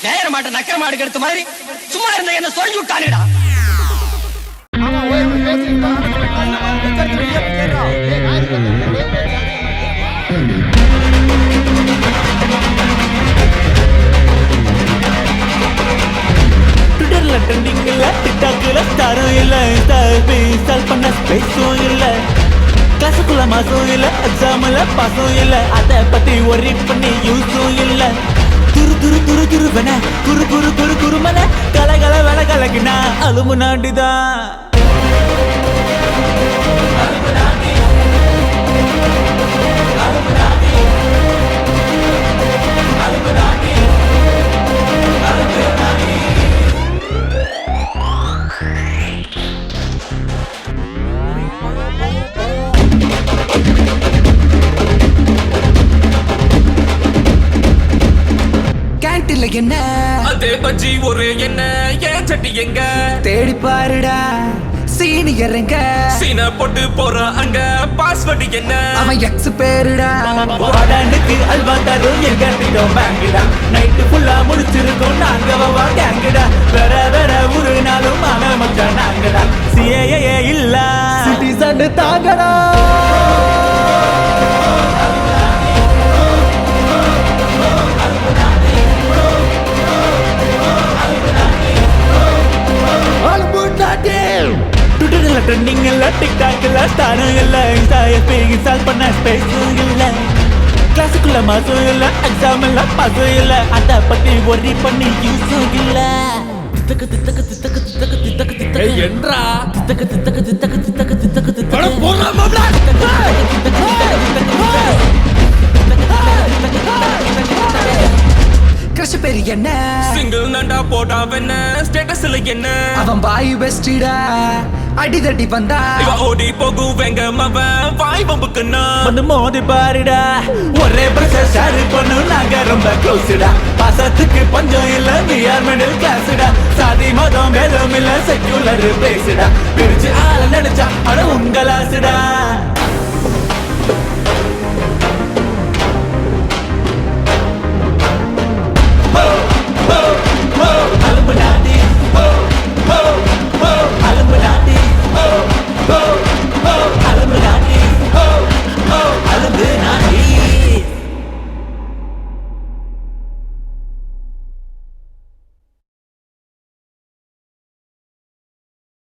நேர மாட்ட நக்கர மாடு எடுத்த மாதிரி சும்மா இருந்த என்ன சொல்லி விட்டானுடா. ட்விட்டர்ல ட்ரெண்டிங் இல்ல, டிக்டாக்ல ஸ்டாரும் இல்ல, இன்ஸ்டால் பண்ண ஸ்பேஸும் இல்ல, கிளாஸுக்குள்ள மாசும் இல்ல, எக்ஸாம்ல பாஸும் இல்ல, அத பத்தி ஒரி பண்ணி யூஸும் இல்ல. துரு துரு துரு துருவன குரு குரு குரு குருமன கலகல வள கலகினா அலுமு நாண்டிதான். என்ன அதே பஜ்ஜி ஒரு என்ன ஏன் சட்டி எங்க தேடி பாருடா சீனியர் எங்க சீன போட்டு போற அங்க பாஸ்வேர்டு என்ன அவன் எக்ஸ் பேருடா வாடானுக்கு அல்வா தரும் எங்க பேங்குடா நைட்டு ஃபுல்லா முடிச்சிருக்கோம் நாங்க வா கேங்குடா வேற வேற ஒரு நாளும் மாம மச்சான் நாங்கடா சிஏஏ இல்ல சிட்டிசன் தாங்கடா. ட்விட்டர்ல ட்ரெண்டிங் இல்ல, டிக்டாக்ல ஸ்டாரும் இல்ல, இன்ஸ்டால் பண்ண ஸ்பேஸும் இல்ல, கிளாஸுக்குள்ள மாசும் இல்ல, எக்ஸாம் இல்ல பாஸும் இல்ல, அத பத்தி ஒரி பண்ணி யூஸும் இல்ல. தித்தக்கு தித்தக்கு தித்தக்கு தித்தக்கு தித்தக்கு தித்தக்கு என்றா தித்தக்கு தித்தக்கு தித்தக்கு தித்தக்கு தித்தக்கு தித்தக்கு போடுறா மாப்ள. கிரஷ் பேரு என்ன சிங்கிள் நண்டா போட்டா வென்ன ஸ்டேட்டஸ்ல என்ன அவன் பாய் பெஸ்டிடா அடிதடி வந்தா இவ ஓடி போகும் வெங்க மவன் வாய் பம்புக்குன்னா வந்து மோதி பாருடா ஒரே பிரஷர் ஷேர் பண்ணு நாங்க ரொம்ப க்ளோஸ்டா பாசத்துக்கு பஞ்சம் இல்ல we are middle classடா சாதி மதம் வேதம் இல்ல செக்யூலர் பேசுடா பிரிச்சு ஆள நினைச்சா அட உங்களாசுடா.